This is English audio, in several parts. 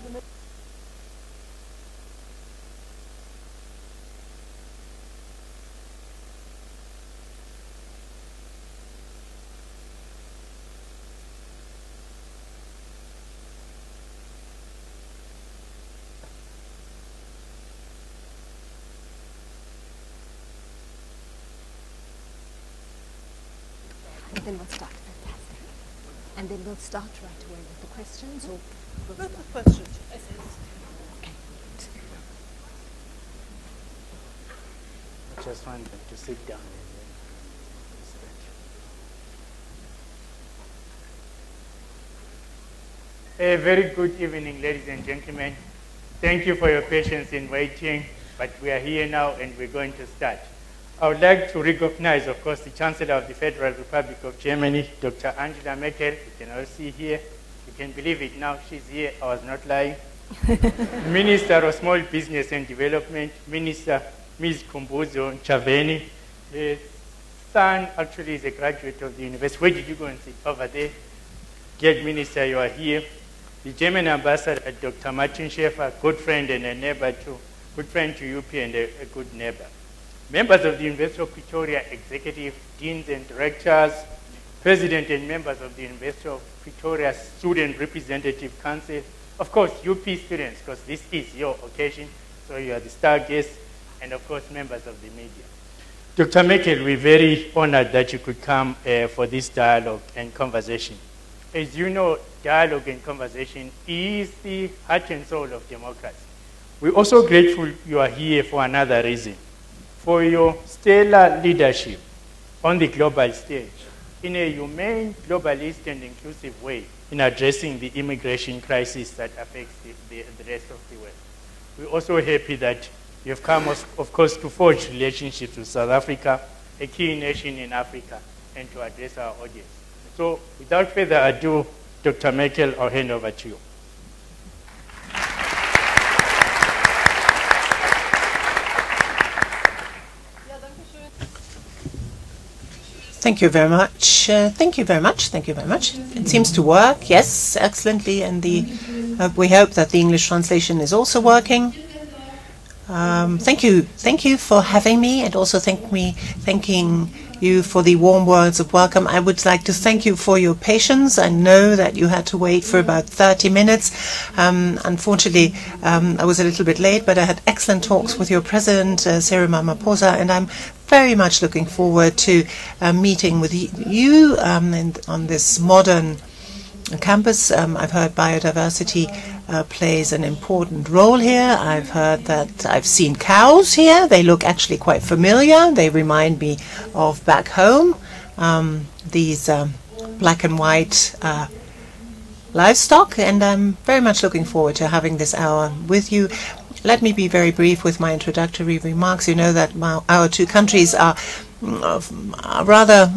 And then we'll start. Fantastic. And then we'll start right away with the questions, or With the questions. Okay. I just want them to sit down. A very good evening, ladies and gentlemen. Thank you for your patience in waiting, but we are here now and we're going to start. I would like to recognize, of course, the Chancellor of the Federal Republic of Germany, Dr. Angela Merkel. You can all see here. You can believe it now. She's here. I was not lying. Minister of Small Business and Development, Minister Ms. Kumbuzo Chaveni. His son actually is a graduate of the university. Where did you go and sit? Over there. Dear Minister, you are here. The German Ambassador, Dr. Martin Schäfer, good friend and a neighbor too. Good friend to UP and a good neighbor. Members of the University of Pretoria Executive, Deans and Directors, President and members of the University of Pretoria Student Representative Council, of course, UP students, because this is your occasion, so you are the star guests, and of course, members of the media. Dr. Merkel, we're very honored that you could come for this dialogue and conversation. As you know, dialogue and conversation is the heart and soul of democracy. We're also grateful you are here for another reason. For your stellar leadership on the global stage in a humane, globalist, and inclusive way in addressing the immigration crisis that affects the rest of the world. We're also happy that you've come, of course, to forge relationships with South Africa, a key nation in Africa, and to address our audience. So without further ado, Dr. Merkel, I'll hand over to you. Thank you very much. Thank you very much. Thank you very much. It seems to work. Yes, excellently. And we hope that the English translation is also working. Thank you. Thank you for having me, and also thanking you for the warm words of welcome. I would like to thank you for your patience. I know that you had to wait for about 30 minutes. Unfortunately, I was a little bit late, but I had excellent talks with your president, Cyril Ramaphosa, and I'm very much looking forward to meeting with you on this modern campus. I've heard biodiversity plays an important role here. I've heard that I've seen cows here. They look actually quite familiar. They remind me of back home. These black and white livestock, and I'm very much looking forward to having this hour with you. Let me be very brief with my introductory remarks. You know that our two countries are rather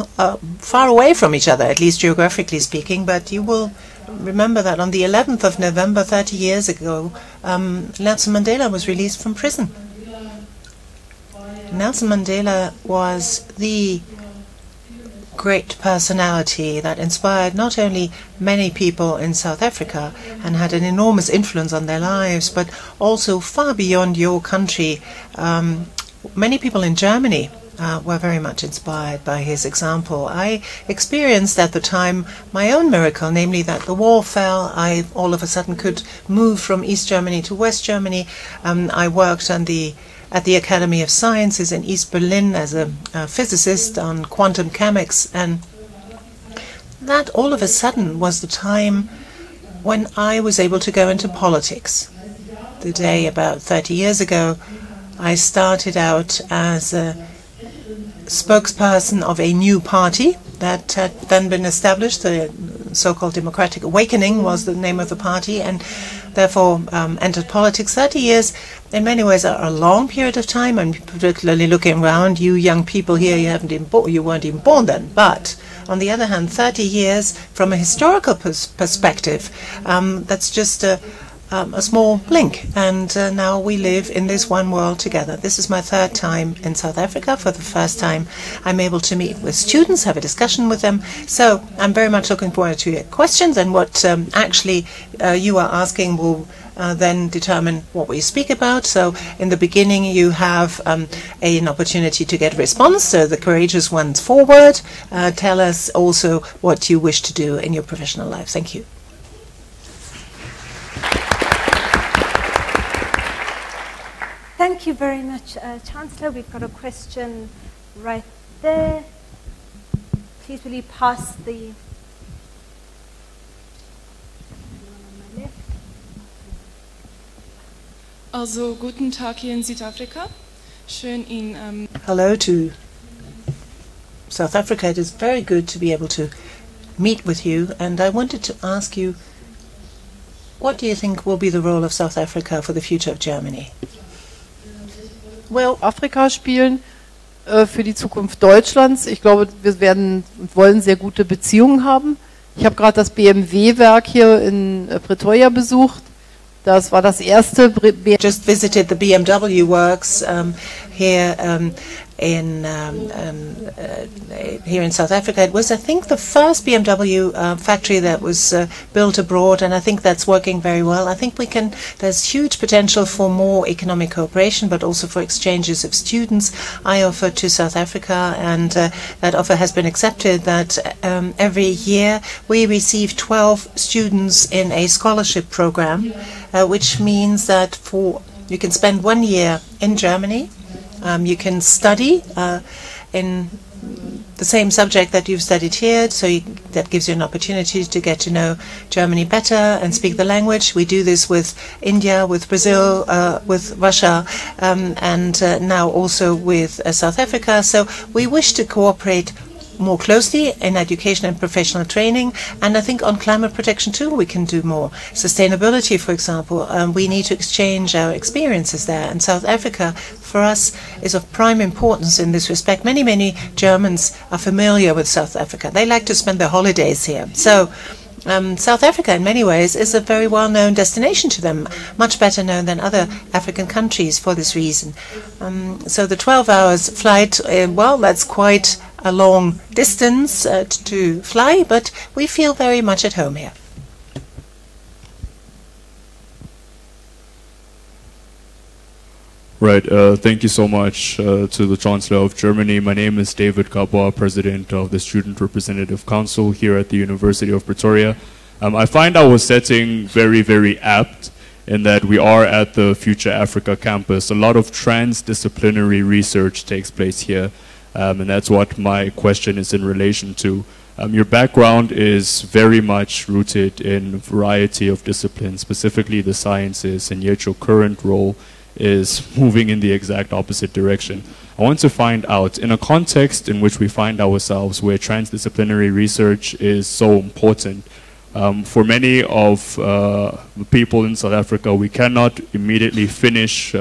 far away from each other, at least geographically speaking, but you will remember that on the 11th of November, 30 years ago, Nelson Mandela was released from prison. Nelson Mandela was the great personality that inspired not only many people in South Africa and had an enormous influence on their lives, but also far beyond your country. Many people in Germany were very much inspired by his example. I experienced at the time my own miracle, namely that the wall fell. I all of a sudden could move from East Germany to West Germany. I worked at the Academy of Sciences in East Berlin as a physicist on quantum mechanics, and that all of a sudden was the time when I was able to go into politics. The day about 30 years ago, I started out as a spokesperson of a new party that had then been established. The so-called Democratic Awakening was the name of the party, and therefore entered politics. 30 years in many ways are a long period of time, and particularly looking around, you young people here, you weren't even born then. But on the other hand, 30 years from a historical perspective, that's just a small link, and now we live in this one world together. This is my third time in South Africa. For the first time, I'm able to meet with students, have a discussion with them. So I'm very much looking forward to your questions, and what actually you are asking will then determine what we speak about. So in the beginning, you have an opportunity to get a response. So the courageous ones forward. Tell us also what you wish to do in your professional life. Thank you. Thank you very much, Chancellor. We've got a question right there. Please will you pass the one on my left. Also, guten Tag hier in Südafrika. Schön in Hello to South Africa. It is very good to be able to meet with you, and I wanted to ask you, what do you think will be the role of South Africa for the future of Germany? Well, Afrika spielen für die Zukunft Deutschlands. Ich glaube, wir werden und wollen sehr gute Beziehungen haben. Ich habe gerade das BMW-Werk hier in Pretoria besucht. Das war das erste. Just visited the BMW works here in South Africa. It was, I think, the first BMW factory that was built abroad, and I think that's working very well. I think there's huge potential for more economic cooperation, but also for exchanges of students. I offered to South Africa, and that offer has been accepted, that every year we receive 12 students in a scholarship program, which means that you can spend 1 year in Germany. You can study in the same subject that you've studied here, so that gives you an opportunity to get to know Germany better and speak the language. We do this with India, with Brazil, with Russia, and now also with South Africa. So we wish to cooperate more closely in education and professional training, and I think on climate protection too we can do more. Sustainability, for example, we need to exchange our experiences there, and South Africa for us is of prime importance in this respect. Many Germans are familiar with South Africa. They like to spend their holidays here. So South Africa in many ways is a very well-known destination to them, much better known than other African countries for this reason. So the 12 hours flight, well, that's quite a long distance to fly, but we feel very much at home here. Right. Thank you so much to the Chancellor of Germany. My name is David Gabor, President of the Student Representative Council here at the University of Pretoria. I find our setting very apt in that we are at the Future Africa campus. A lot of transdisciplinary research takes place here, and that's what my question is in relation to. Your background is very much rooted in a variety of disciplines, specifically the sciences, and yet your current role is moving in the exact opposite direction. I want to find out, in a context in which we find ourselves where transdisciplinary research is so important, for many of the people in South Africa, we cannot immediately finish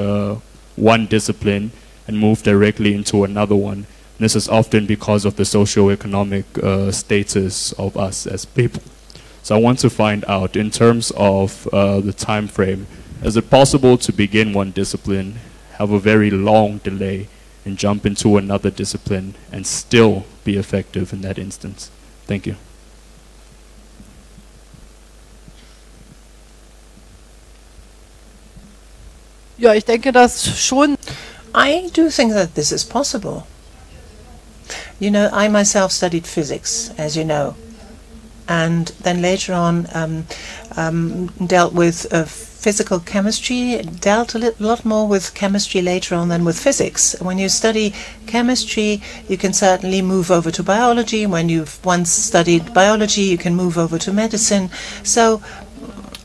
one discipline and move directly into another one. And this is often because of the socio-economic status of us as people. So I want to find out, in terms of the time frame, is it possible to begin one discipline, have a very long delay, and jump into another discipline and still be effective in that instance? Thank you. Ja, ich denke das schon. I do think that this is possible. You know, I myself studied physics, as you know, and then later on dealt with physical chemistry, dealt a lot more with chemistry later on than with physics. When you study chemistry, you can certainly move over to biology. When you've once studied biology, you can move over to medicine. So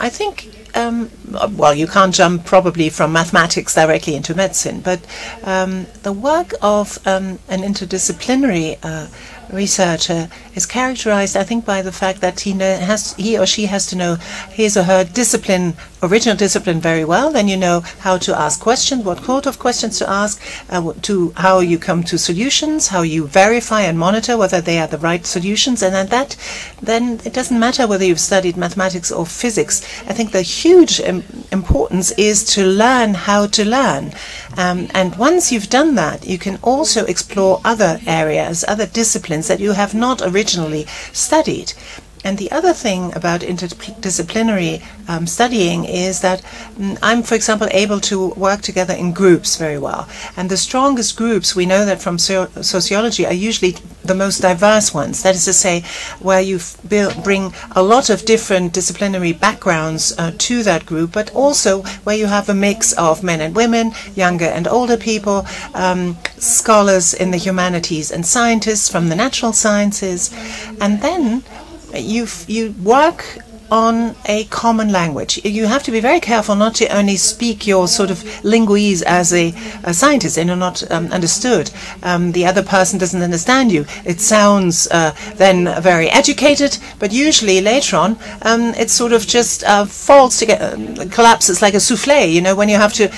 I think, well, you can't jump probably from mathematics directly into medicine, but the work of an interdisciplinary researcher is characterized, I think, by the fact that he or she has to know his or her discipline, original discipline, very well. Then you know how to ask questions, what sort of questions to ask, to how you come to solutions, how you verify and monitor whether they are the right solutions, and then it doesn't matter whether you've studied mathematics or physics. I think the huge importance is to learn how to learn. And once you've done that, you can also explore other areas, other disciplines that you have not originally studied. And the other thing about interdisciplinary studying is that I'm, for example, able to work together in groups very well. And the strongest groups, we know that from sociology, are usually the most diverse ones. That is to say, where you bring a lot of different disciplinary backgrounds to that group, but also where you have a mix of men and women, younger and older people, scholars in the humanities and scientists from the natural sciences. And then you work on a common language. You have to be very careful not to only speak your sort of linguise as a scientist and you're not understood. The other person doesn't understand you. It sounds then very educated, but usually later on it sort of just falls together, collapses like a souffle, you know, when you have to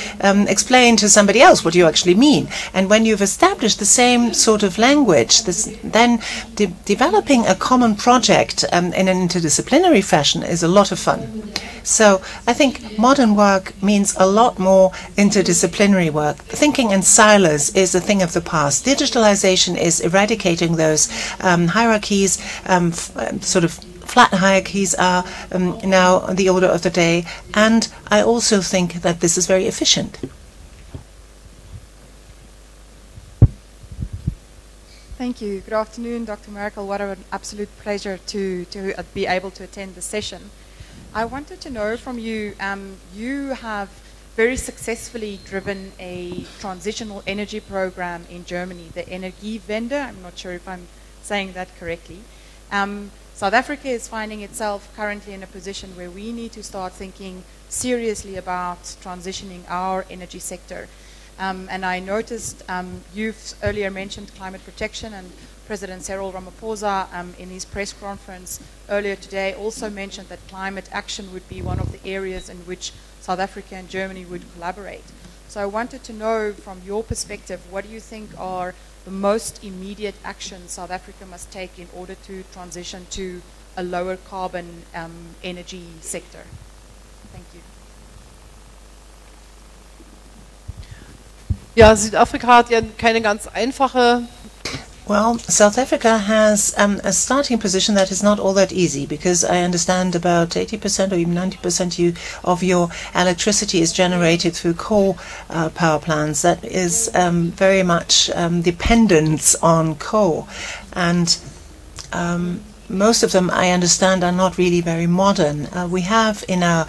explain to somebody else what you actually mean. And when you've established the same sort of language, then developing a common project in an interdisciplinary fashion is a lot of fun. So I think modern work means a lot more interdisciplinary work. Thinking in silos is a thing of the past. Digitalization is eradicating those hierarchies, sort of flat hierarchies are now the order of the day, and I also think that this is very efficient. Thank you. Good afternoon, Dr. Merkel. What an absolute pleasure to be able to attend the session. I wanted to know from you, you have very successfully driven a transitional energy program in Germany, the Energiewende. I'm not sure if I'm saying that correctly. South Africa is finding itself currently in a position where we need to start thinking seriously about transitioning our energy sector. And I noticed you've earlier mentioned climate protection, and President Cyril Ramaphosa in his press conference earlier today also mentioned that climate action would be one of the areas in which South Africa and Germany would collaborate. So I wanted to know from your perspective, what do you think are the most immediate actions South Africa must take in order to transition to a lower carbon energy sector? Thank you. Ja, Südafrika hat ja keine ganz einfache. Well, South Africa has a starting position that is not all that easy, because I understand about 80% or even 90% of your electricity is generated through coal power plants. That is very much dependent on coal, and most of them, I understand, are not really very modern. We have in our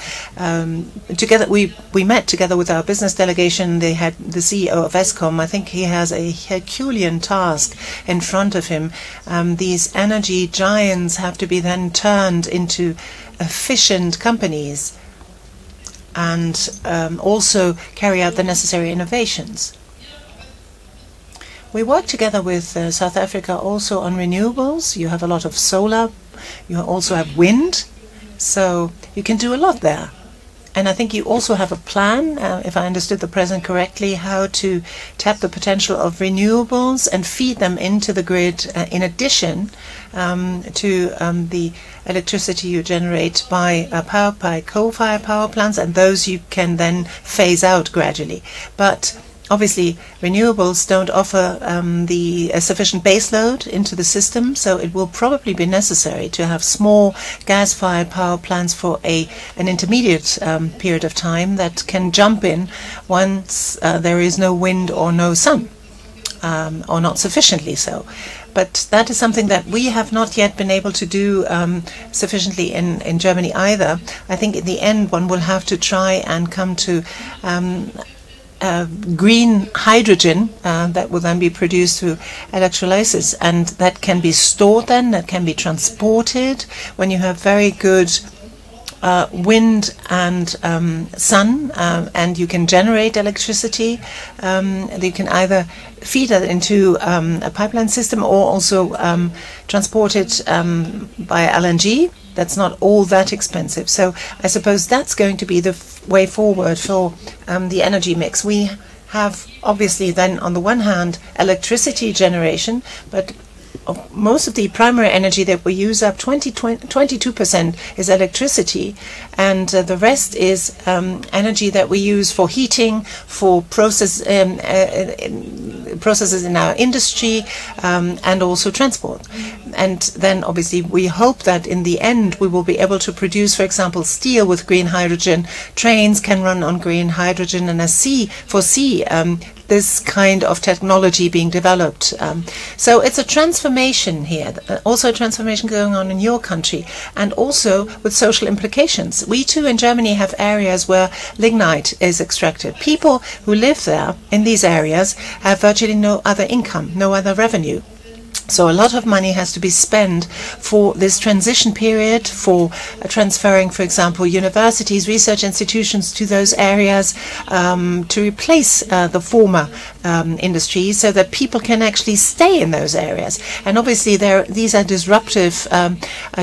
together we met together with our business delegation. They had the CEO of Eskom. I think he has a Herculean task in front of him. These energy giants have to be then turned into efficient companies and also carry out the necessary innovations. We work together with South Africa also on renewables. You have a lot of solar. You also have wind. So you can do a lot there. And I think you also have a plan, if I understood the President correctly, how to tap the potential of renewables and feed them into the grid in addition to the electricity you generate by coal-fired power plants, and those you can then phase out gradually. But obviously, renewables don't offer the sufficient base load into the system, so it will probably be necessary to have small gas-fired power plants for an intermediate period of time that can jump in once there is no wind or no sun, or not sufficiently so. But that is something that we have not yet been able to do sufficiently in Germany either. I think in the end one will have to try and come to green hydrogen that will then be produced through electrolysis, and that can be stored then, that can be transported when you have very good wind and sun, and you can generate electricity. You can either feed it into a pipeline system or also transport it by LNG. That's not all that expensive. So I suppose that's going to be the way forward for the energy mix. We have obviously then on the one hand electricity generation, but most of the primary energy that we use up, 22% is electricity, and the rest is energy that we use for heating, for processes in our industry, and also transport. And then obviously we hope that in the end we will be able to produce, for example, steel with green hydrogen. Trains can run on green hydrogen, and I foresee this kind of technology being developed. So it's a transformation here, also a transformation going on in your country, and also with social implications. We too in Germany have areas where lignite is extracted. People who live there in these areas have virtually no other income, no other revenue. So a lot of money has to be spent for this transition period, for transferring, for example, universities, research institutions to those areas, to replace the former industries so that people can actually stay in those areas. And obviously these are disruptive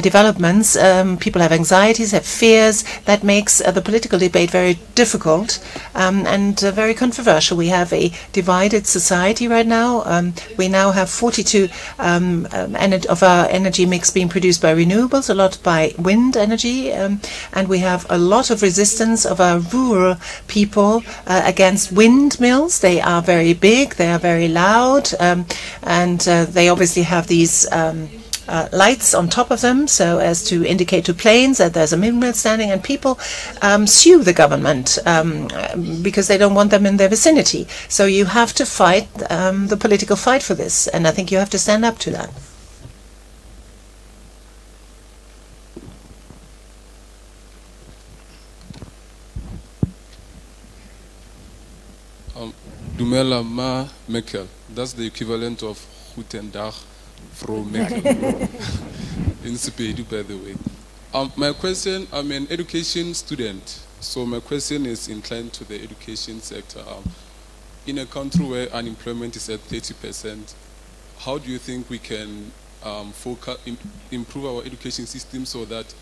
developments. People have anxieties, have fears. That makes the political debate very difficult and very controversial. We have a divided society right now. We now have 42 of our energy mix being produced by renewables, a lot by wind energy, and we have a lot of resistance of our rural people against windmills. They are very big, they are very loud, and they obviously have these lights on top of them so as to indicate to planes that there's a windmill standing, and people sue the government because they don't want them in their vicinity. So you have to fight the political fight for this, and I think you have to stand up to that. Dumela Ma Merkel. That's the equivalent of Guten Tag, Frau Merkel. In Sepedi, by the way. My question, I'm an education student, so my question is inclined to the education sector. In a country where unemployment is at 30%, how do you think we can improve our education system so that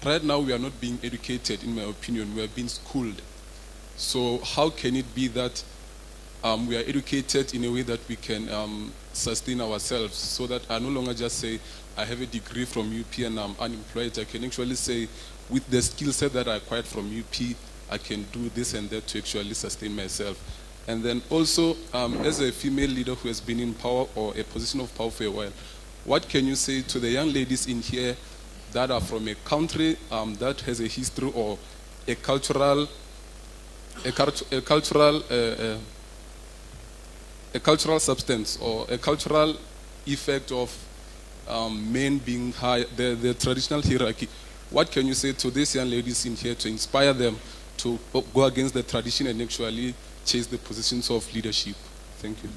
right now we are not being educated, in my opinion, we are being schooled. So how can it be that we are educated in a way that we can sustain ourselves, so that I no longer just say, I have a degree from UP and I'm unemployed. I can actually say, with the skill set that I acquired from UP, I can do this and that to actually sustain myself. And then also, as a female leader who has been in power or a position of power for a while, what can you say to the young ladies in here that are from a country that has a history or a cultural substance or a cultural effect of men being high, the traditional hierarchy? What can you say to these young ladies in here to inspire them to go against the tradition and actually chase the positions of leadership? Thank you.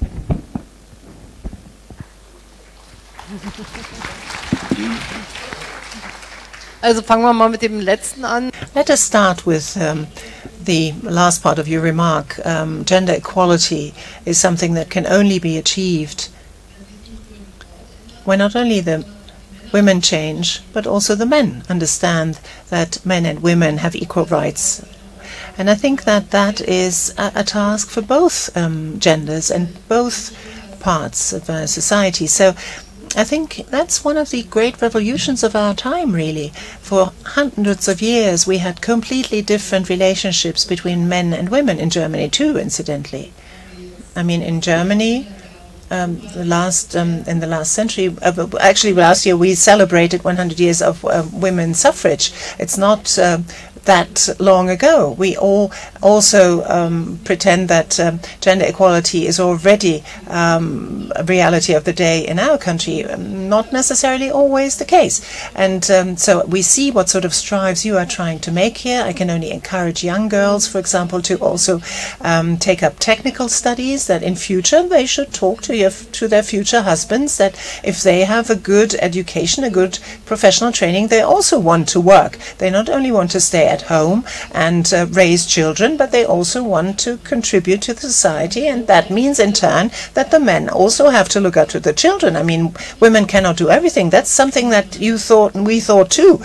Also fangen wir mal mit dem letzten an. Let us start with the last part of your remark. Gender equality is something that can only be achieved when not only the women change, but also the men understand that men and women have equal rights. And I think that that is a task for both genders and both parts of our society. So I think that's one of the great revolutions of our time, really. For hundreds of years, we had completely different relationships between men and women in Germany, too, incidentally. I mean, in Germany, in the last century, actually last year, we celebrated 100 years of women's suffrage. It's not that long ago. We all also pretend that gender equality is already a reality of the day in our country. Not necessarily always the case. And so we see what sort of strides you are trying to make here. I can only encourage young girls, for example, to also take up technical studies, that in future they should talk to their future husbands, that if they have a good education, a good professional training, they also want to work. They not only want to stay at home and raise children, but they also want to contribute to the society, and that means in turn that the men also have to look after the children. I mean, women cannot do everything. That's something that you thought and we thought too.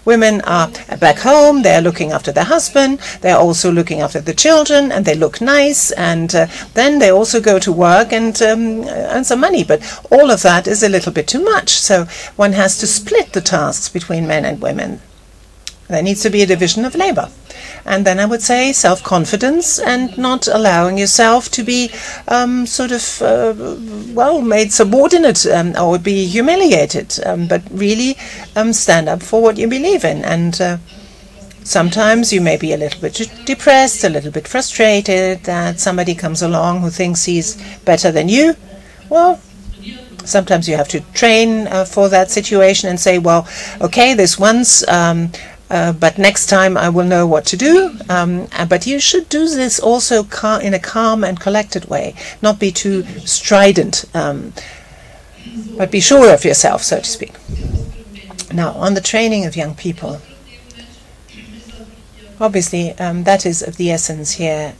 Women are back home, they're looking after their husband, they're also looking after the children, and they look nice, and then they also go to work and earn some money. But all of that is a little bit too much, so one has to split the tasks between men and women. There needs to be a division of labor. And then I would say self-confidence, and not allowing yourself to be made subordinate or be humiliated, but really stand up for what you believe in. And sometimes you may be a little bit depressed, a little bit frustrated that somebody comes along who thinks he's better than you. Well, sometimes you have to train for that situation and say, well, okay, this once, but next time I will know what to do. But you should do this also in a calm and collected way, not be too strident, but be sure of yourself, so to speak. Now, on the training of young people, obviously, that is of the essence here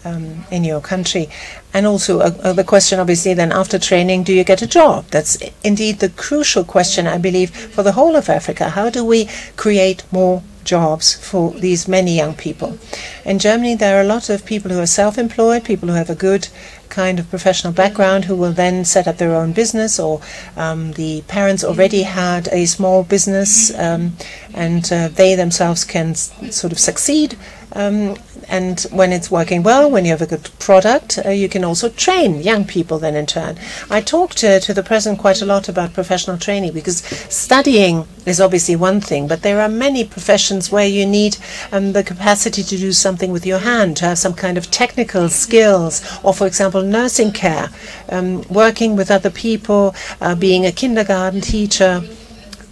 in your country. And also the question, obviously, then after training, do you get a job? That's indeed the crucial question, I believe, for the whole of Africa. How do we create more jobs for these many young people? In Germany, there are a lot of people who are self-employed, people who have a good kind of professional background, who will then set up their own business, or the parents already had a small business, and they themselves can sort of succeed. And when it's working well, when you have a good product, you can also train young people then in turn. I talked to the President quite a lot about professional training, because studying is obviously one thing, but there are many professions where you need the capacity to do something with your hand, to have some kind of technical skills, or for example nursing care, working with other people, being a kindergarten teacher.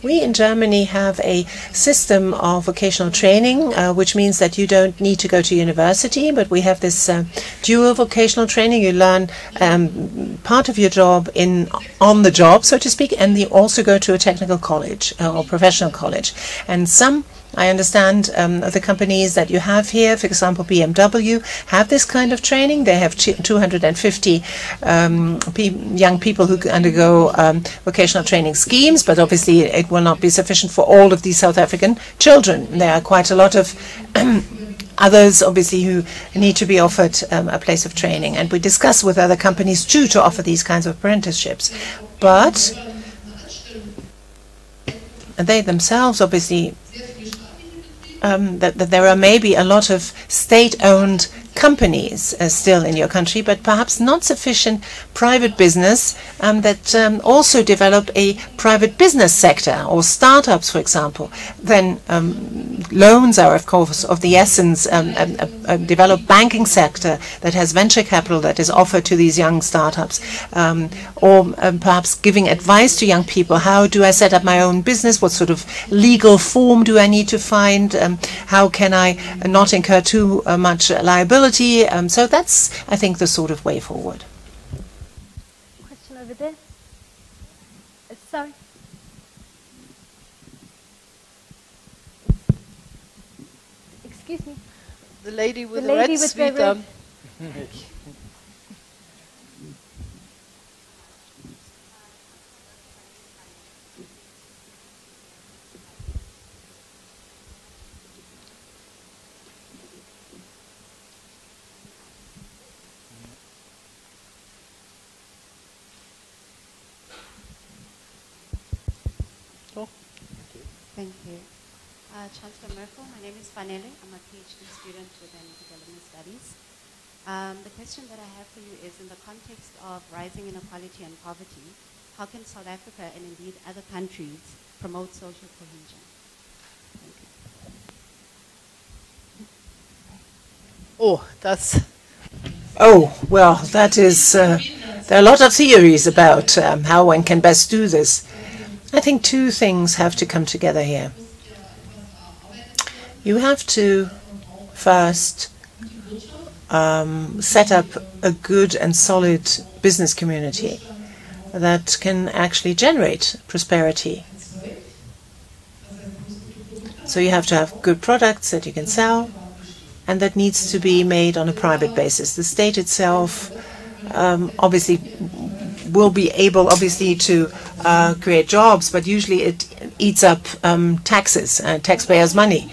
We in Germany have a system of vocational training, which means that you don't need to go to university, but we have this dual vocational training. You learn part of your job on the job, so to speak, and you also go to a technical college or professional college. And some, I understand, the companies that you have here, for example, BMW, have this kind of training. They have 250 young people who undergo vocational training schemes, but obviously it will not be sufficient for all of these South African children. There are quite a lot of others, obviously, who need to be offered a place of training. And we discuss with other companies, too, to offer these kinds of apprenticeships. But they themselves, obviously, that there are maybe a lot of state-owned companies still in your country, but perhaps not sufficient private business that also develop a private business sector, or startups, for example. Then loans are, of course, of the essence. A developed banking sector that has venture capital that is offered to these young startups, or perhaps giving advice to young people. How do I set up my own business? What sort of legal form do I need to find? How can I not incur too much liability? So that's, I think, the sort of way forward. Question over there. Sorry. Excuse me. The lady with the red sweater. Thank you. Chancellor Merkel, my name is Fanele. I'm a PhD student within development studies. The question that I have for you is, in the context of rising inequality and poverty, how can South Africa and indeed other countries promote social cohesion? Thank you. Oh, that's... Oh, well, that is... there are a lot of theories about how one can best do this. I think two things have to come together here. You have to first set up a good and solid business community that can actually generate prosperity. So you have to have good products that you can sell, and that needs to be made on a private basis. The state itself obviously will be able, obviously, to create jobs, but usually it eats up taxes, taxpayers' money.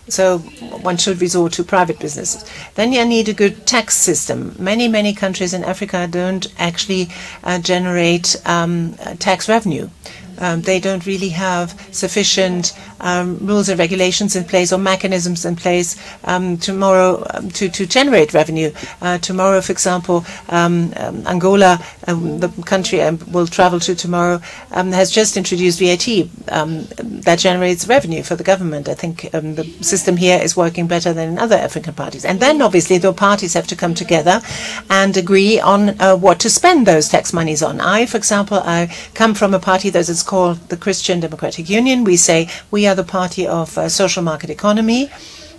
So one should resort to private businesses. Then you need a good tax system. Many countries in Africa don't actually generate tax revenue. They don't really have sufficient rules and regulations in place or mechanisms in place to generate revenue. Tomorrow, for example, Angola, the country I will travel to tomorrow, has just introduced VAT that generates revenue for the government. I think the system here is working better than in other African parties. And then, obviously, the parties have to come together and agree on what to spend those tax monies on. For example, I come from a party that is called the Christian Democratic Union. We say we are the party of social market economy.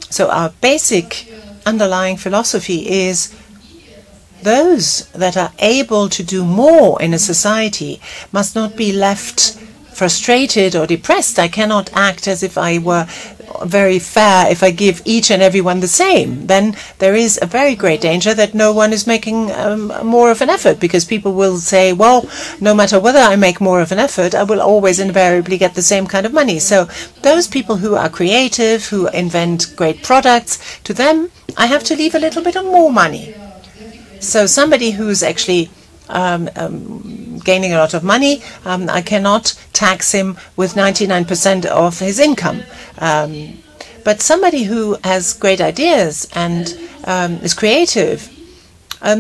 So our basic underlying philosophy is those that are able to do more in a society must not be left frustrated or depressed. I cannot act as if I were very fair if I give each and everyone the same. Then there is a very great danger that no one is making more of an effort, because people will say, well, no matter whether I make more of an effort, I will always invariably get the same kind of money. So those people who are creative, who invent great products, to them I have to leave a little bit of more money. So somebody who's actually gaining a lot of money, I cannot tax him with 99% of his income. But somebody who has great ideas and is creative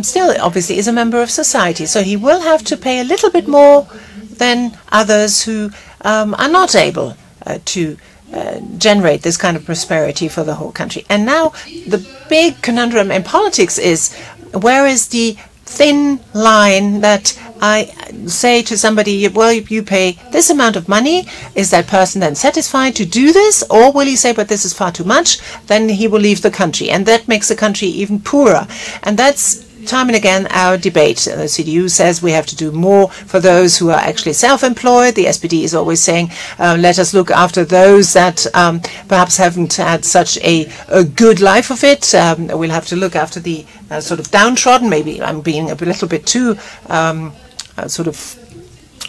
still obviously is a member of society. So he will have to pay a little bit more than others who are not able to generate this kind of prosperity for the whole country. And now the big conundrum in politics is, where is the thin line that I say to somebody, well, you pay this amount of money. Is that person then satisfied to do this? Or will he say, but this is far too much? Then he will leave the country. And that makes the country even poorer. And that's time and again our debate. The CDU says we have to do more for those who are actually self-employed. The SPD is always saying, let us look after those that perhaps haven't had such a good life of it. We'll have to look after the sort of downtrodden. Maybe I'm being a little bit too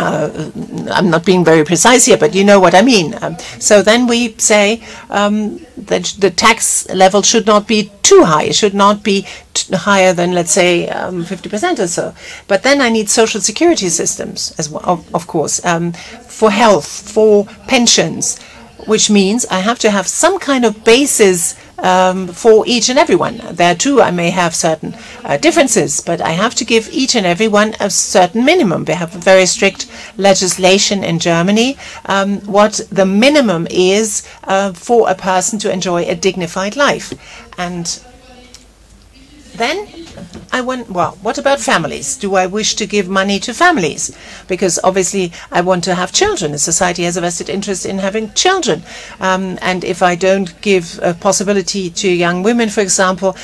I'm not being very precise here, but you know what I mean. So then we say that the tax level should not be too high. It should not be higher than, let's say, 50% or so. But then I need social security systems, as well, of course, for health, for pensions, which means I have to have some kind of basis for each and everyone. There too I may have certain differences, but I have to give each and everyone a certain minimum. We have a very strict legislation in Germany what the minimum is for a person to enjoy a dignified life. And then I went, well, what about families? Do I wish to give money to families? Because obviously I want to have children. The society has a vested interest in having children. And if I don't give a possibility to young women, for example,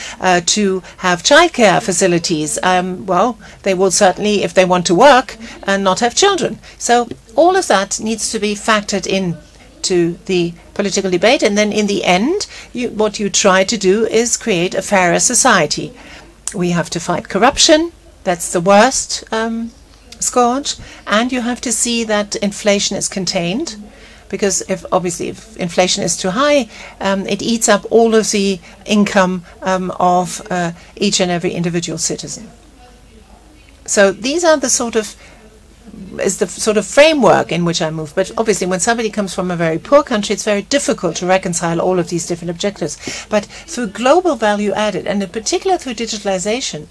to have childcare facilities, well, they will certainly, if they want to work, not have children. So all of that needs to be factored in to the political debate, and then in the end what you try to do is create a fairer society. We have to fight corruption. That's the worst scourge, and you have to see that inflation is contained, because if inflation is too high, it eats up all of the income of each and every individual citizen. So these are the sort of framework in which I move. But obviously when somebody comes from a very poor country, it's very difficult to reconcile all of these different objectives. But through global value added, and in particular through digitalization,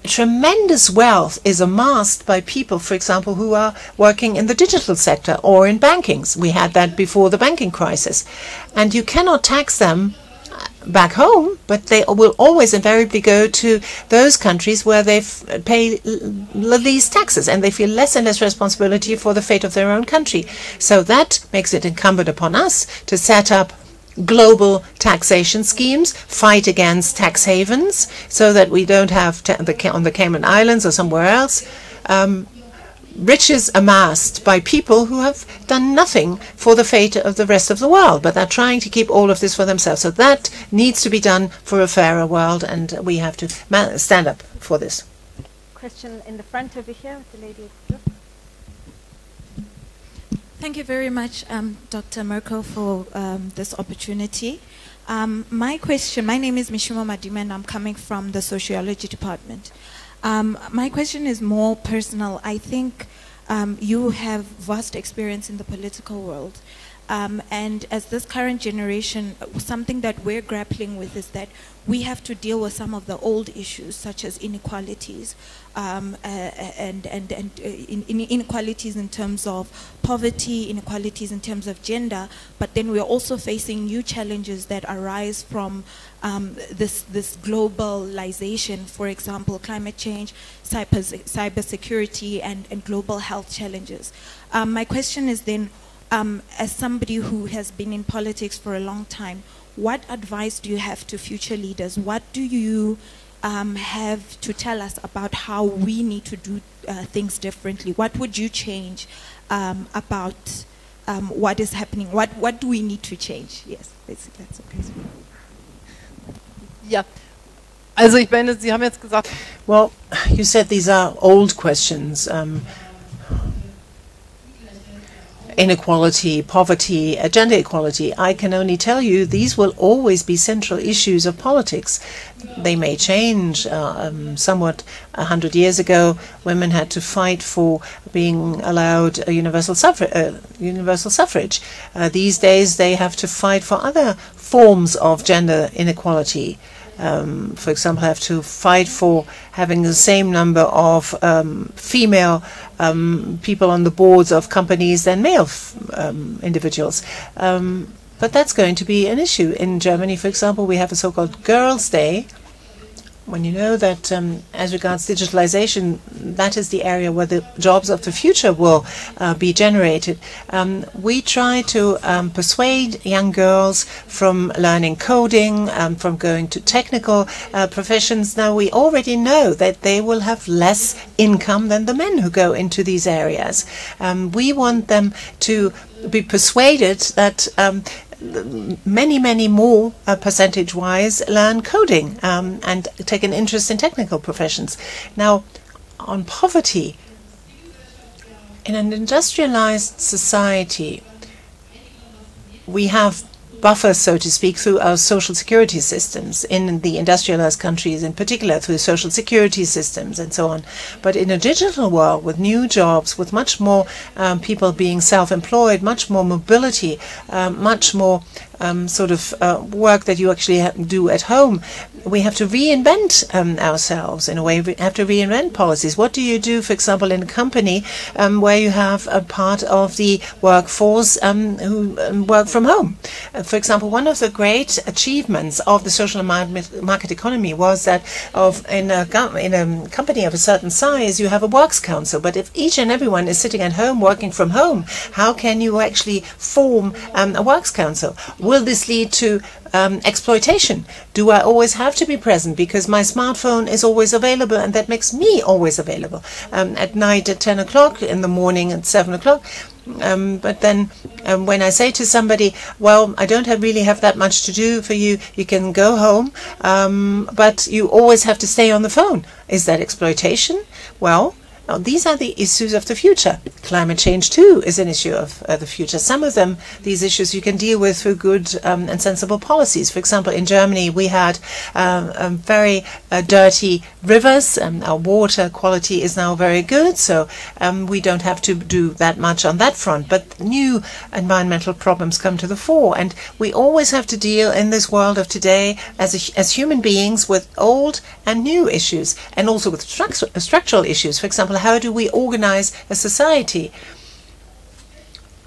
tremendous wealth is amassed by people, for example, who are working in the digital sector or in bankings. We had that before the banking crisis. And you cannot tax them back home, but they will always invariably go to those countries where they pay the least taxes, and they feel less and less responsibility for the fate of their own country. So that makes it incumbent upon us to set up global taxation schemes, fight against tax havens, so that we don't have on the Cayman Islands or somewhere else riches amassed by people who have done nothing for the fate of the rest of the world, but are trying to keep all of this for themselves. So that needs to be done for a fairer world, and we have to stand up for this. Question in the front over here with the lady at the door. Thank you very much, Dr. Merkel, for this opportunity. My name is Mishima Madima, and I'm coming from the sociology department. My question is more personal. I think you have vast experience in the political world. And as this current generation, something that we're grappling with is that we have to deal with some of the old issues, such as inequalities, and inequalities in terms of poverty, inequalities in terms of gender, but then we're also facing new challenges that arise from this globalization, for example, climate change, cybersecurity, and global health challenges. My question is then, as somebody who has been in politics for a long time, what advice do you have to future leaders? What do you have to tell us about how we need to do things differently? What would you change about what is happening? What do we need to change? Yes, basically, that's okay. Ja, also ich meine, Sie haben jetzt gesagt... Well, you said these are old questions. Inequality, poverty, gender equality. I can only tell you these will always be central issues of politics. They may change somewhat. 100 years ago, women had to fight for being allowed a universal suffrage. These days, they have to fight for other forms of gender inequality. For example, have to fight for having the same number of female people on the boards of companies than male individuals. But that's going to be an issue. In Germany, for example, we have a so-called Girls' Day. When you know that as regards digitalization, that is the area where the jobs of the future will be generated. We try to persuade young girls from learning coding, from going to technical professions. Now, we already know that they will have less income than the men who go into these areas. We want them to be persuaded that many more percentage-wise learn coding and take an interest in technical professions. Now, on poverty, in an industrialized society, we have buffers, so to speak, through our social security systems, in the industrialized countries in particular, through social security systems and so on. But in a digital world, with new jobs, with much more people being self-employed, much more mobility, much more work that you actually do at home, we have to reinvent ourselves in a way. We have to reinvent policies. What do you do, for example, in a company where you have a part of the workforce who work from home? For example, one of the great achievements of the social market economy was that in a company of a certain size, you have a works council. But if each and everyone is sitting at home working from home, how can you actually form a works council? Will this lead to exploitation? Do I always have to be present because my smartphone is always available and that makes me always available at night at 10 o'clock, in the morning at 7 o'clock? But then when I say to somebody, well, I don't really have that much to do for you, you can go home, but you always have to stay on the phone. Is that exploitation? Well, now, these are the issues of the future. Climate change, too, is an issue of the future. Some of them, these issues, you can deal with through good and sensible policies. For example, in Germany, we had very dirty rivers. Our water quality is now very good, so we don't have to do that much on that front. But new environmental problems come to the fore, and we always have to deal in this world of today as human beings with old and new issues, and also with structural issues. For example, how do we organize a society?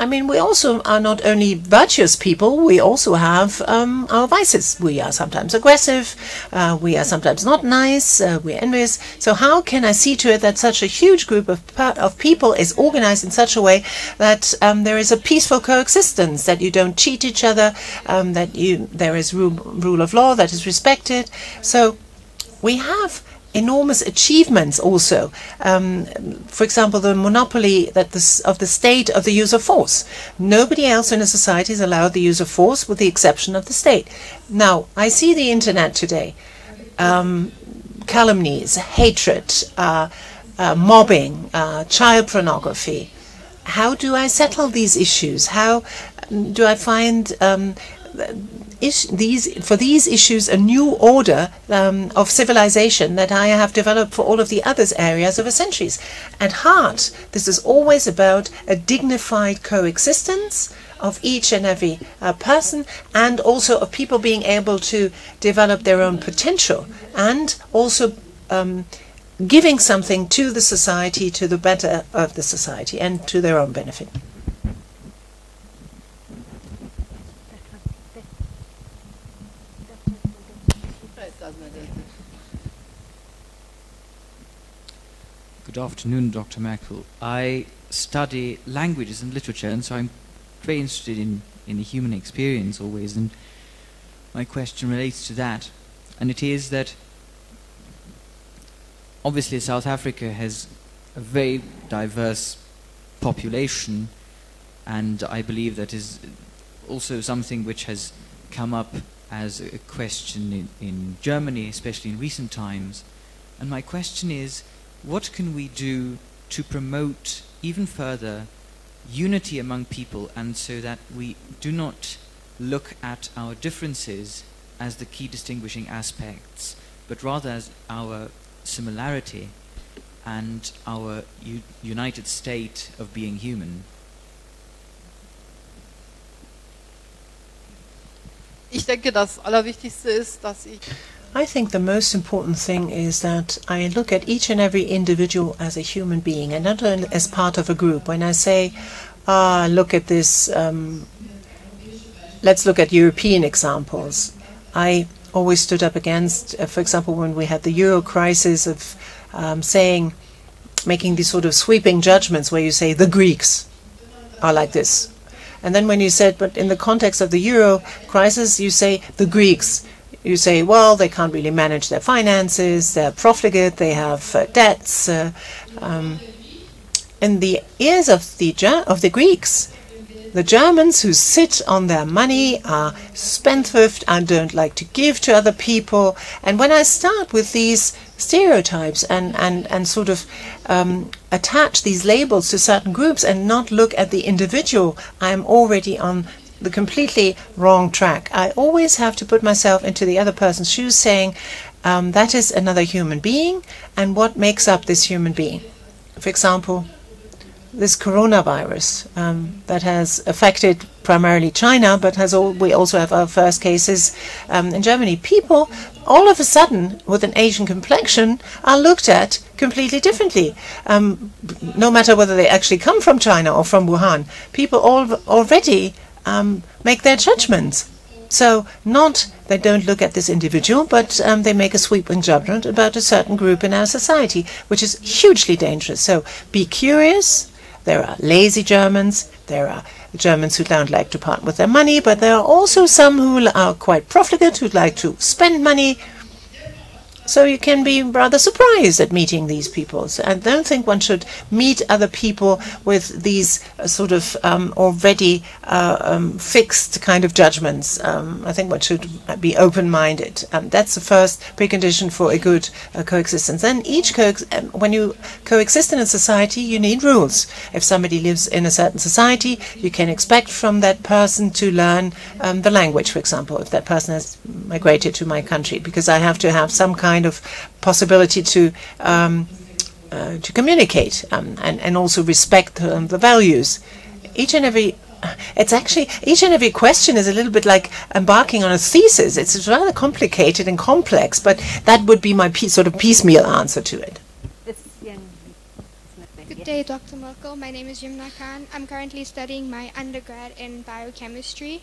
I mean, we also are not only virtuous people, we also have our vices. We are sometimes aggressive, we are sometimes not nice, we're envious. So how can I see to it that such a huge group of people is organized in such a way that there is a peaceful coexistence, that you don't cheat each other, that there is rule of law that is respected. So we have enormous achievements also. For example, the monopoly of the state of the use of force. Nobody else in a society is allowed the use of force with the exception of the state. Now, I see the internet today. Calumnies, hatred, mobbing, child pornography. How do I settle these issues? How do I find for these issues a new order of civilization that I have developed for all of the other areas over centuries? At heart, this is always about a dignified coexistence of each and every person, and also of people being able to develop their own potential, and also giving something to the society, to the better of the society, and to their own benefit. Good afternoon, Dr. Merkel. I study languages and literature, and so I'm very interested in the human experience always, and my question relates to that. And it is that obviously South Africa has a very diverse population, and I believe that is also something which has come up as a question in Germany, especially in recent times. And my question is, what can we do to promote even further unity among people, and so that we do not look at our differences as the key distinguishing aspects, but rather as our similarity and our united state of being human? Ich denke, das Allerwichtigste ist, dass ich I think the most important thing is that I look at each and every individual as a human being, and not only as part of a group. When I say, look at this, let's look at European examples. I always stood up against, for example, when we had the Euro crisis, of making these sort of sweeping judgments where you say the Greeks are like this. And then when you said, but in the context of the Euro crisis, you say the Greeks. You say, well, they can't really manage their finances, they're profligate, they have debts. In the ears of the Greeks, the Germans who sit on their money are spendthrift and don't like to give to other people. And when I start with these stereotypes and sort of attach these labels to certain groups and not look at the individual, I'm already on the completely wrong track. I always have to put myself into the other person's shoes, saying that is another human being, and what makes up this human being. For example, this coronavirus that has affected primarily China, but we also have our first cases in Germany. People, all of a sudden, with an Asian complexion, are looked at completely differently. No matter whether they actually come from China or from Wuhan, people already make their judgments. So they don't look at this individual, but they make a sweeping judgment about a certain group in our society, which is hugely dangerous. So be curious. There are lazy Germans. There are Germans who don't like to part with their money, but there are also some who are quite profligate, who like to spend money. So you can be rather surprised at meeting these people. So I don't think one should meet other people with these sort of already fixed kind of judgments. I think one should be open-minded. That's the first precondition for a good coexistence. Then when you coexist in a society, you need rules. If somebody lives in a certain society, you can expect from that person to learn the language, for example, if that person has migrated to my country, because I have to have some kind of possibility to communicate and also respect the values. Each and every question is a little bit like embarking on a thesis. It's rather complicated and complex, but that would be my sort of piecemeal answer to it. Es gibt day, Dr. Merkel. My name is Yumna Khan. I'm currently studying my undergrad in biochemistry.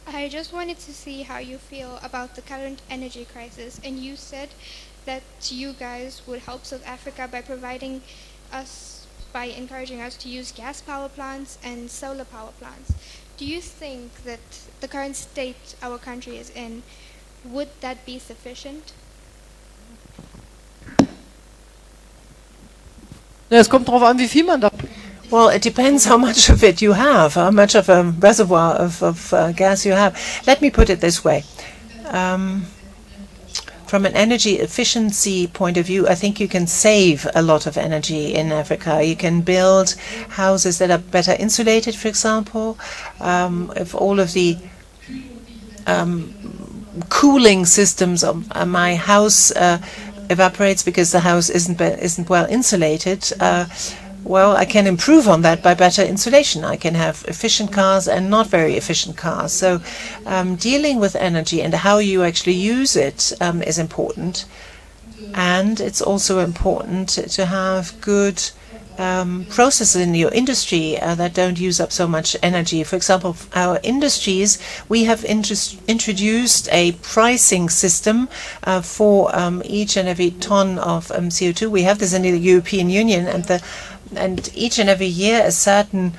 I just wanted to see how you feel about the current energy crisis. And you said that you guys would help South Africa by encouraging us to use gas power plants and solar power plants. Do you think that the current state our country is in, would that be sufficient? Es kommt darauf an, wie viel man da. Well, it depends how much of it you have, how much of a reservoir of gas you have. Let me put it this way. From an energy efficiency point of view, I think you can save a lot of energy in Africa. You can build houses that are better insulated, for example. If all of the cooling systems of my house evaporates because the house isn't well insulated, well, I can improve on that by better insulation. I can have efficient cars and not very efficient cars. So dealing with energy and how you actually use it is important. And it's also important to have good processes in your industry that don't use up so much energy. For example, our industries, we have introduced a pricing system for each and every ton of CO2. We have this in the European Union, and each and every year a certain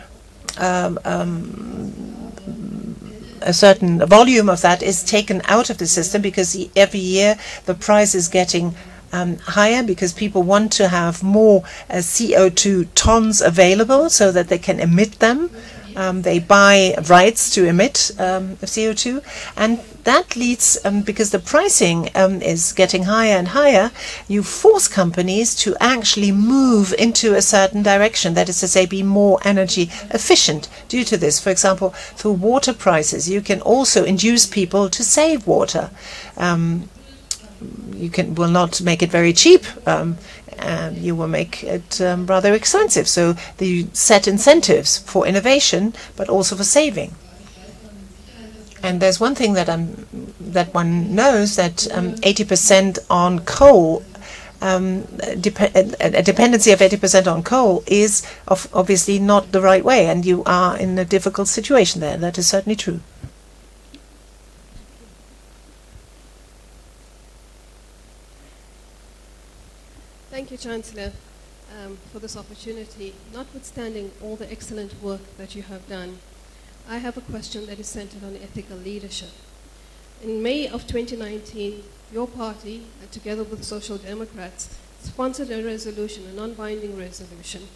volume of that is taken out of the system, because every year the price is getting higher, because people want to have more CO2 tons available so that they can emit them. They buy rights to emit CO2, and that leads, because the pricing is getting higher and higher, you force companies to actually move into a certain direction, that is to say, be more energy efficient due to this. For example, through water prices, you can also induce people to save water. You will not make it very cheap, you will make it rather expensive. So you set incentives for innovation, but also for saving. And there's one thing that one knows, that 80% on coal, a dependency of 80% on coal is obviously not the right way, and you are in a difficult situation there. That is certainly true. Thank you, Chancellor, for this opportunity. Notwithstanding all the excellent work that you have done, I have a question that is centered on ethical leadership. In May of 2019, your party, together with Social Democrats, sponsored a resolution, a non-binding resolution,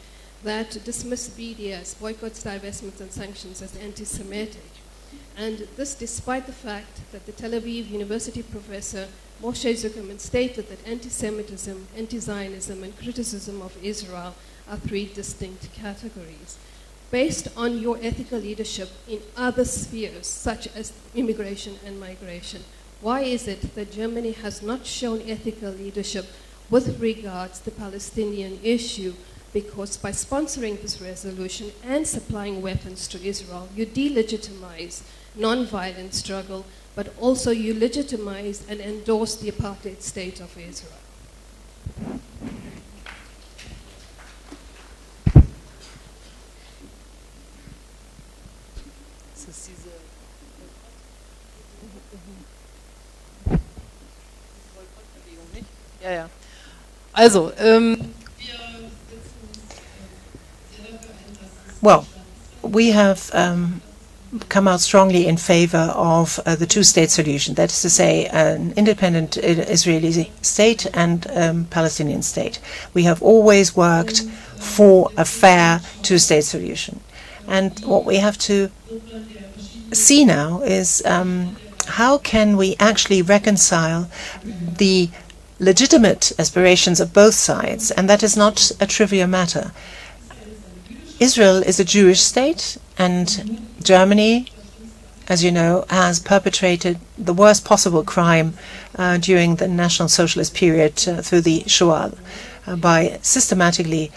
that dismissed BDS, boycotts, divestments, and sanctions, as anti-Semitic. And this despite the fact that the Tel Aviv University professor Moshe Zuckerman stated that anti-Semitism, anti-Zionism, and criticism of Israel are three distinct categories. Based on your ethical leadership in other spheres, such as immigration and migration, why is it that Germany has not shown ethical leadership with regards to the Palestinian issue? Because by sponsoring this resolution and supplying weapons to Israel, you delegitimize non-violent struggle, but also you legitimize and endorse the apartheid state of Israel. Ja, ja. Also, well, we have come out strongly in favor of the two-state solution. That is to say, an independent Israeli state and Palestinian state. We have always worked for a fair two-state solution. And what we have to see now is how can we actually reconcile the legitimate aspirations of both sides, and that is not a trivial matter. Israel is a Jewish state, and Germany, as you know, has perpetrated the worst possible crime during the National Socialist period through the Shoah by systematically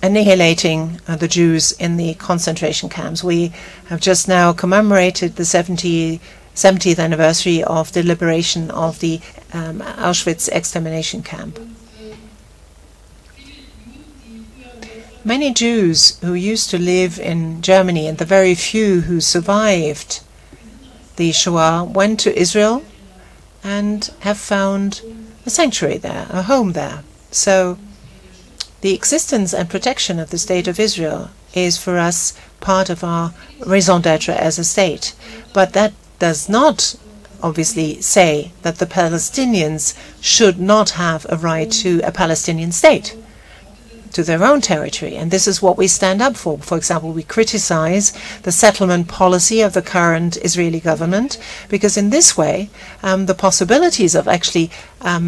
annihilating the Jews in the concentration camps. We have just now commemorated the 70th anniversary of the liberation of the Auschwitz extermination camp. Many Jews who used to live in Germany, and the very few who survived the Shoah, went to Israel and have found a sanctuary there, a home there. So the existence and protection of the State of Israel is for us part of our raison d'etre as a state. But that does not obviously say that the Palestinians should not have a right to a Palestinian state, to their own territory. And this is what we stand up for. For example, we criticize the settlement policy of the current Israeli government, because in this way, the possibilities of actually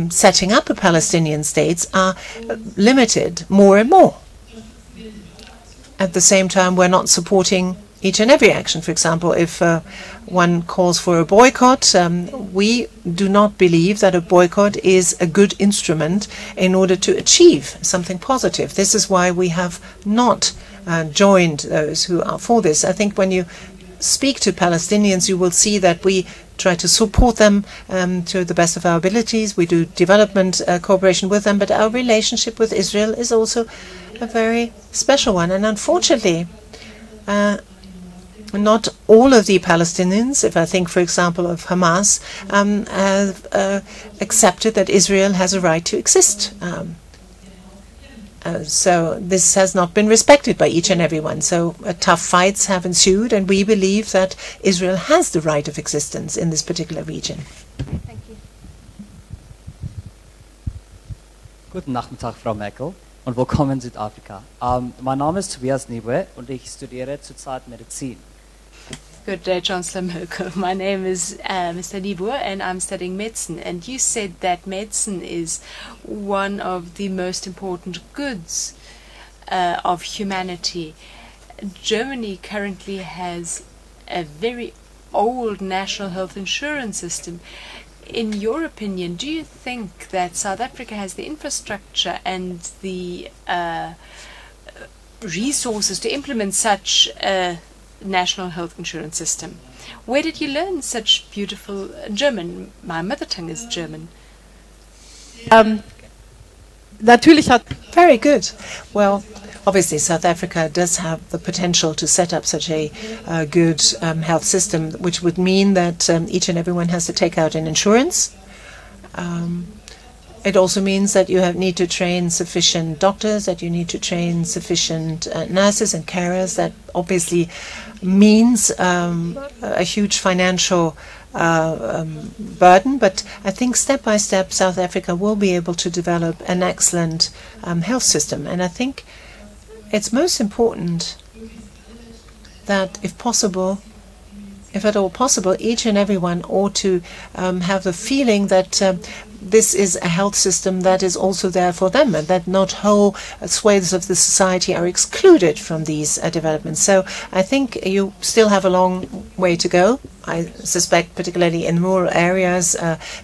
setting up a Palestinian state are limited more and more. At the same time, we're not supporting each and every action. For example, if one calls for a boycott, we do not believe that a boycott is a good instrument in order to achieve something positive. This is why we have not joined those who are for this. I think when you speak to Palestinians, you will see that we try to support them to the best of our abilities. We do development cooperation with them, but our relationship with Israel is also a very special one. And unfortunately, not all of the Palestinians, if I think, for example, of Hamas, have accepted that Israel has a right to exist. So this has not been respected by each and everyone. So tough fights have ensued, and we believe that Israel has the right of existence in this particular region. Thank you. Guten Nachmittag, Frau Merkel, und willkommen in Südafrika. Mein Name ist Tobias Niebuhr und ich studiere zurzeit Medizin. Good day, Chancellor Merkel. My name is Mr. Niebuhr, and I'm studying medicine. And you said that medicine is one of the most important goods of humanity. Germany currently has a very old national health insurance system. In your opinion, do you think that South Africa has the infrastructure and the resources to implement such a national health insurance system? Where did you learn such beautiful German? My mother tongue is German. Very good. Well, obviously South Africa does have the potential to set up such a good health system, which would mean that each and everyone has to take out an insurance. It also means that you need to train sufficient doctors, that you need to train sufficient nurses and carers. That obviously means a huge financial burden, but I think step by step South Africa will be able to develop an excellent health system. And I think it's most important that, if possible, if at all possible, each and everyone ought to have the feeling that this is a health system that is also there for them, and that not whole swathes of the society are excluded from these developments. So I think you still have a long way to go. I suspect, particularly in rural areas,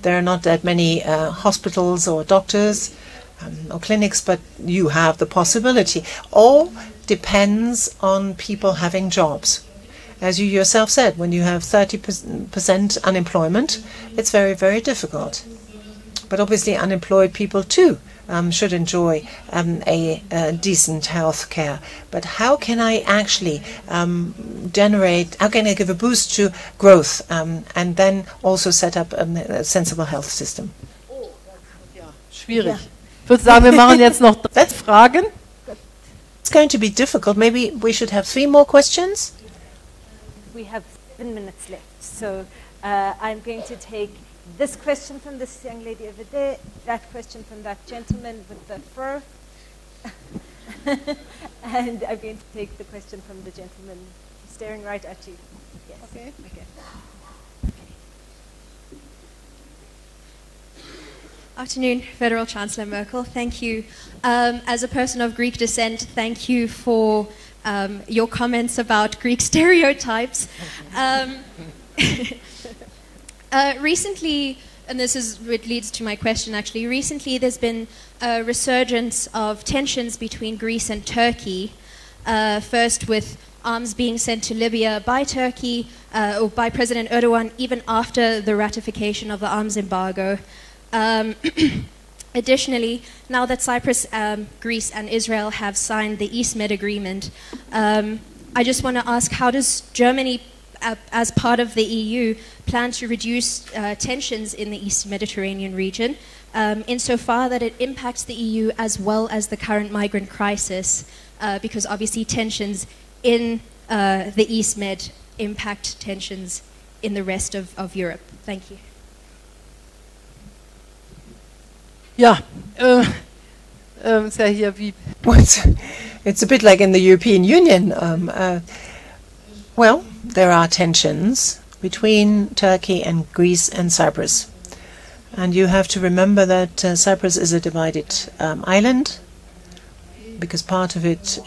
there are not that many hospitals or doctors or clinics, but you have the possibility. All depends on people having jobs. As you yourself said, when you have 30% unemployment, it's very, very difficult. But obviously unemployed people too should enjoy a decent health care. But how can I actually how can I give a boost to growth and then also set up a sensible health system? Schwierig. Ich würde sagen, wir machen jetzt noch 3 Fragen. It's going to be difficult. Maybe we should have 3 more questions. We have 7 minutes left, so I'm going to take this question from this young lady over there, that question from that gentleman with the fur, and I'm going to take the question from the gentleman staring right at you. Yes. Okay. Afternoon, Federal Chancellor Merkel. Thank you. As a person of Greek descent, thank you for your comments about Greek stereotypes. Recently, and it leads to my question actually, recently there's been a resurgence of tensions between Greece and Turkey, first with arms being sent to Libya by Turkey, or by President Erdogan, even after the ratification of the arms embargo. Additionally, now that Cyprus, Greece, and Israel have signed the East Med Agreement, I just want to ask, how does Germany, as part of the EU, plan to reduce tensions in the East Mediterranean region, insofar that it impacts the EU as well as the current migrant crisis, because obviously tensions in the East Med impact tensions in the rest of Europe. Thank you. Ja, ist ja hier wie. It's a bit like in the European Union. Well, there are tensions between Turkey and Greece and Cyprus. And you have to remember that Cyprus is a divided island, because part of it,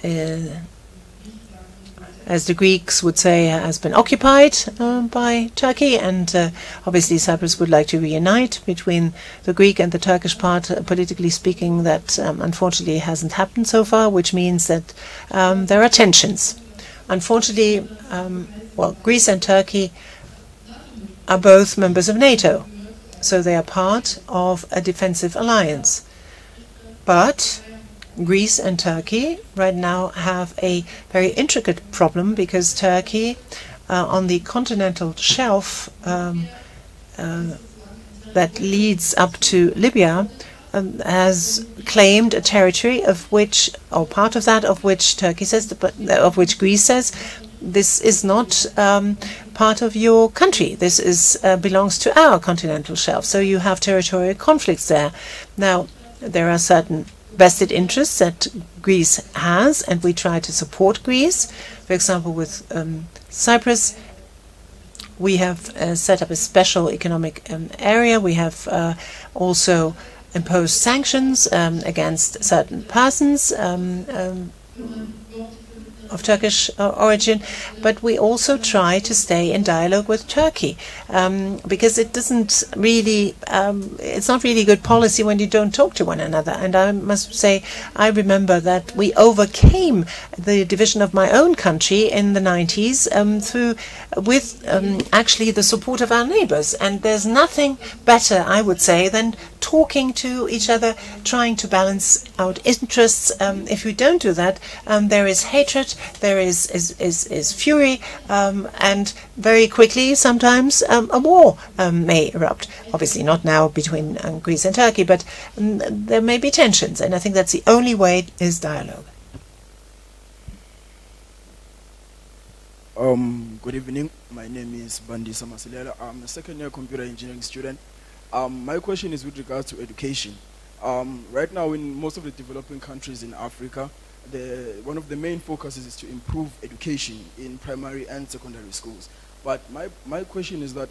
as the Greeks would say, has been occupied by Turkey, and obviously Cyprus would like to reunite between the Greek and the Turkish part. Politically speaking, that unfortunately hasn't happened so far, which means that there are tensions. Unfortunately, well, Greece and Turkey are both members of NATO, so they are part of a defensive alliance. But Greece and Turkey right now have a very intricate problem, because Turkey on the continental shelf that leads up to Libya has claimed a territory of which, or part of that, of which Turkey says, of which Greece says, this is not part of your country. This is belongs to our continental shelf. So you have territorial conflicts there. Now, there are certain vested interests that Greece has, and we try to support Greece. For example, with Cyprus, we have set up a special economic area. We have also imposed sanctions against certain persons of Turkish origin, but we also try to stay in dialogue with Turkey, because it doesn't really, it's not really good policy when you don't talk to one another. And I must say, I remember that we overcame the division of my own country in the 90s with actually the support of our neighbors. And there's nothing better, I would say, than talking to each other, trying to balance out interests. If you don't do that, there is hatred, there is fury, and very quickly sometimes a war may erupt. Obviously not now between Greece and Turkey, but there may be tensions, and I think that's the only way is dialogue. Good evening. My name is Bandi Samasilela. I'm a second-year computer engineering student. My question is with regards to education. Right now, in most of the developing countries in Africa, one of the main focuses is to improve education in primary and secondary schools. But my question is that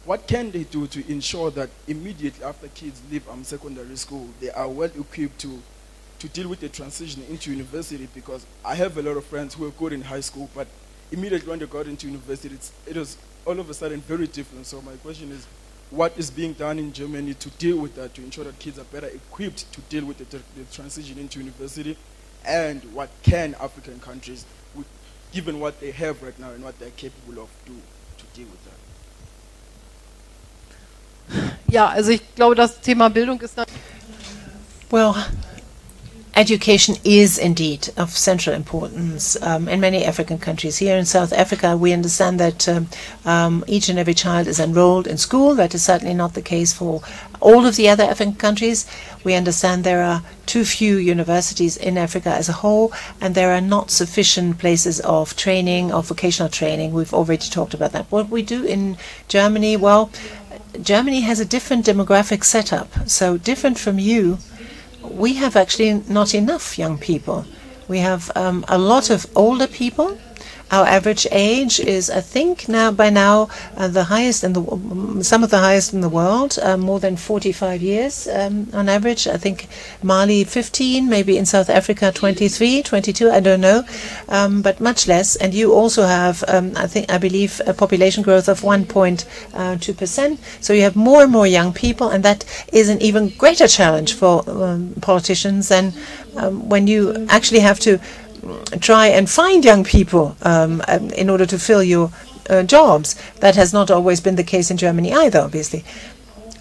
what can they do to ensure that immediately after kids leave secondary school, they are well equipped to deal with the transition into university? Because I have a lot of friends who are good in high school, but immediately when they got into university, it was all of a sudden very different. So my question is, what is being done in Germany to deal with that, to ensure that kids are better equipped to deal with the transition into university? And what can African countries, given what they have right now and what they're capable of, do to deal with that? Ja, also ich glaube, das Thema Bildung ist dann. Well, education is indeed of central importance in many African countries. Here in South Africa, we understand that each and every child is enrolled in school. That is certainly not the case for all of the other African countries. We understand there are too few universities in Africa as a whole, and there are not sufficient places of training, of vocational training. We've already talked about that. What we do in Germany, well, Germany has a different demographic setup, so different from you. We have actually not enough young people. We have a lot of older people. Our average age is, I think, by now the highest in some of the highest in the world, more than 45 years on average. I think Mali 15, maybe in South Africa 23, 22, I don't know, but much less. And you also have, I believe, a population growth of 1.2%. So you have more and more young people, and that is an even greater challenge for politicians than when you actually have to try and find young people in order to fill your jobs. That has not always been the case in Germany either, obviously.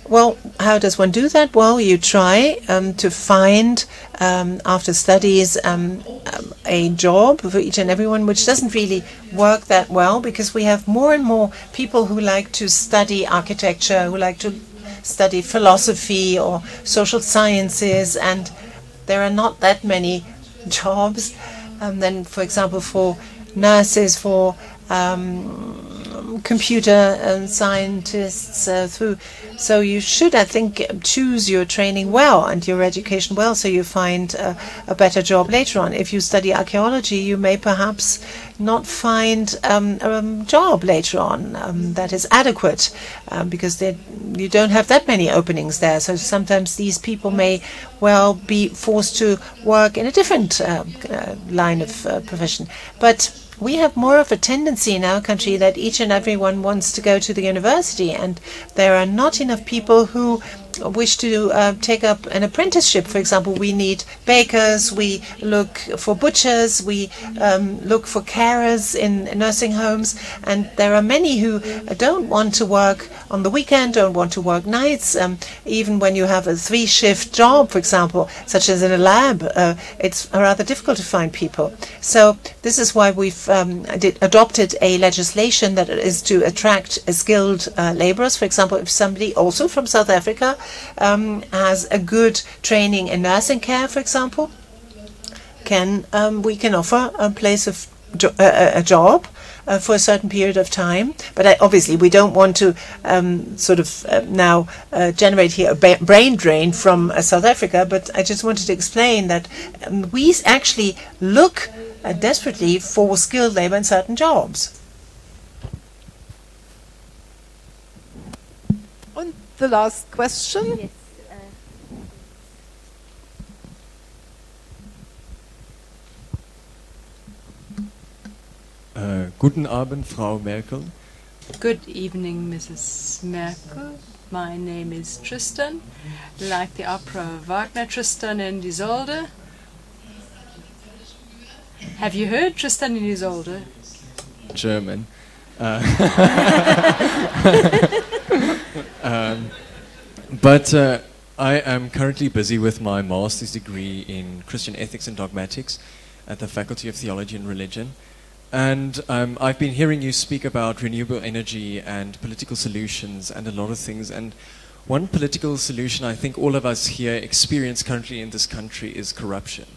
Well, how does one do that? Well, you try to find, after studies, a job for each and everyone, which doesn't really work that well, because we have more and more people who like to study architecture, who like to study philosophy or social sciences, and there are not that many jobs. Then, for example, for nurses, for computer scientists, so you should, I think, choose your training well and your education well, so you find a better job later on. If you study archaeology, you may perhaps not find a job later on that is adequate, because you don't have that many openings there. So sometimes these people may well be forced to work in a different line of profession. But we have more of a tendency in our country that each and everyone wants to go to the university, and there are not enough people who wish to take up an apprenticeship. For example, we need bakers, we look for butchers, we look for carers in nursing homes, and there are many who don't want to work on the weekend, don't want to work nights. Even when you have a 3-shift job, for example, such as in a lab, it's rather difficult to find people. So this is why we've adopted a legislation that is to attract skilled laborers. For example, if somebody also from South Africa has a good training in nursing care, for example, we can offer a place of a job for a certain period of time. But obviously we don't want to now generate here a brain drain from South Africa, but I just wanted to explain that we actually look desperately for skilled labor in certain jobs. And the last question. Yes. Guten Abend, Frau Merkel. Good evening, Mrs. Merkel. My name is Tristan, like the opera Wagner, Tristan and Isolde. Have you heard Tristan and Isolde? German. But I am currently busy with my master's degree in Christian ethics and dogmatics at the Faculty of Theology and Religion. And I've been hearing you speak about renewable energy and political solutions and a lot of things. And one political solution I think all of us here experience currently in this country is corruption,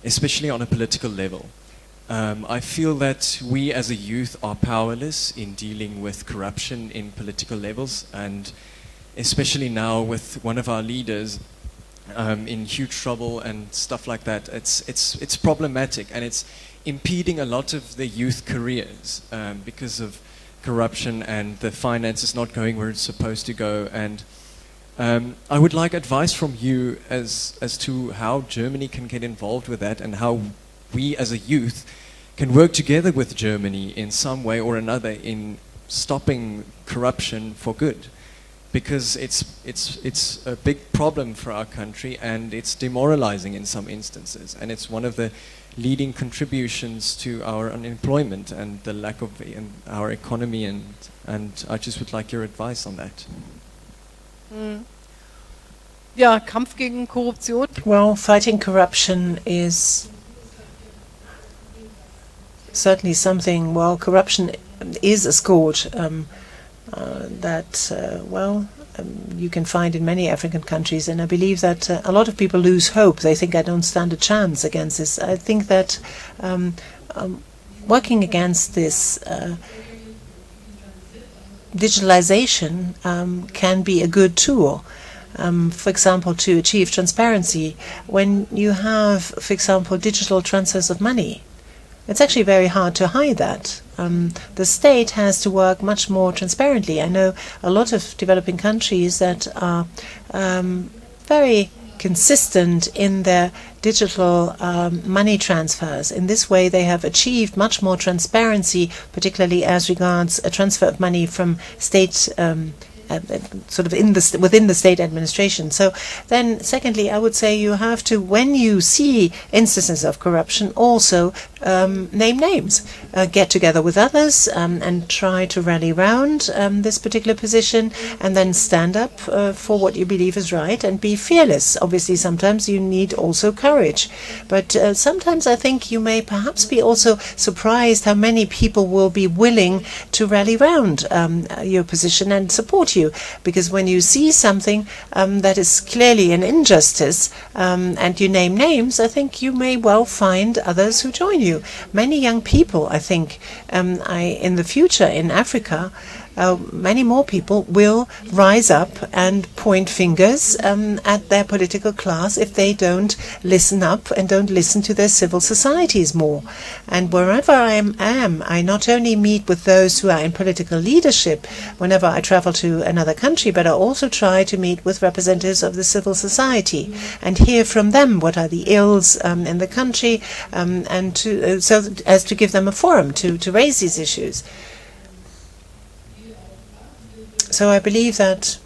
especially on a political level. I feel that we as a youth are powerless in dealing with corruption in political levels, and especially now with one of our leaders in huge trouble and stuff like that. It's problematic, and it's impeding a lot of the youth careers because of corruption and the finances not going where it's supposed to go. And I would like advice from you as to how Germany can get involved with that, and how we as a youth can work together with Germany in some way or another in stopping corruption for good. Because it's a big problem for our country, and it's demoralizing in some instances, and it's one of the leading contributions to our unemployment and the lack of in our economy, and I just would like your advice on that. Ja, Kampf gegen Korruption. Well, fighting corruption is certainly something. Well, corruption is a scourge that you can find in many African countries, and I believe that a lot of people lose hope. They think I don't stand a chance against this. I think that working against this digitalization can be a good tool. For example, to achieve transparency. When you have, for example, digital transfers of money, it's actually very hard to hide that. The state has to work much more transparently. I know a lot of developing countries that are very consistent in their digital money transfers. In this way, they have achieved much more transparency, particularly as regards a transfer of money from state within the state administration. So then, secondly, I would say you have to, when you see instances of corruption, also name names, get together with others and try to rally around this particular position, and then stand up for what you believe is right and be fearless. Obviously, sometimes you need also courage, but sometimes I think you may perhaps be also surprised how many people will be willing to rally around your position and support you, because when you see something that is clearly an injustice and you name names, I think you may well find others who join you. Many young people, I think, in the future in Africa, many more people will rise up and point fingers at their political class if they don't listen up and don't listen to their civil societies more. And wherever I am, I not only meet with those who are in political leadership whenever I travel to another country, but I also try to meet with representatives of the civil society and hear from them what are the ills in the country, and so as to give them a forum to raise these issues. So I believe that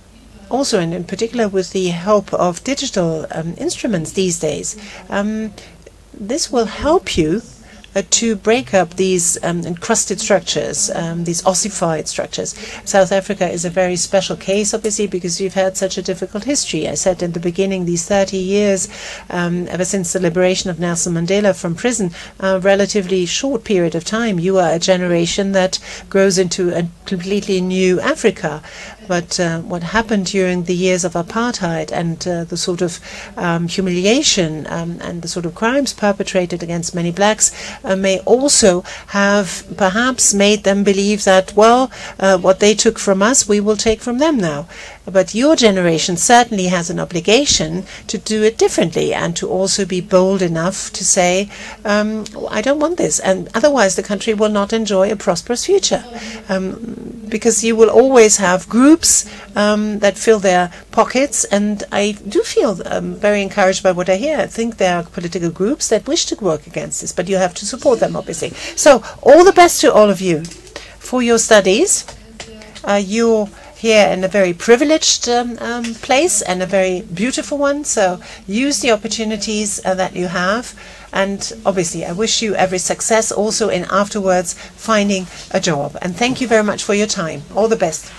also, and in particular with the help of digital instruments these days, this will help you to break up these encrusted structures, these ossified structures. South Africa is a very special case, obviously, because you've had such a difficult history. I said in the beginning, these 30 years, ever since the liberation of Nelson Mandela from prison, a relatively short period of time. You are a generation that grows into a completely new Africa. But what happened during the years of apartheid and the sort of humiliation and the sort of crimes perpetrated against many blacks may also have perhaps made them believe that, well, what they took from us, we will take from them now. But your generation certainly has an obligation to do it differently and to also be bold enough to say, I don't want this, and otherwise the country will not enjoy a prosperous future. Because you will always have groups that fill their pockets, and I do feel very encouraged by what I hear. I think there are political groups that wish to work against this, but you have to support them, obviously. So all the best to all of you for your studies. You're here in a very privileged place and a very beautiful one, so use the opportunities that you have. And obviously, I wish you every success also in afterwards finding a job. And thank you very much for your time. All the best.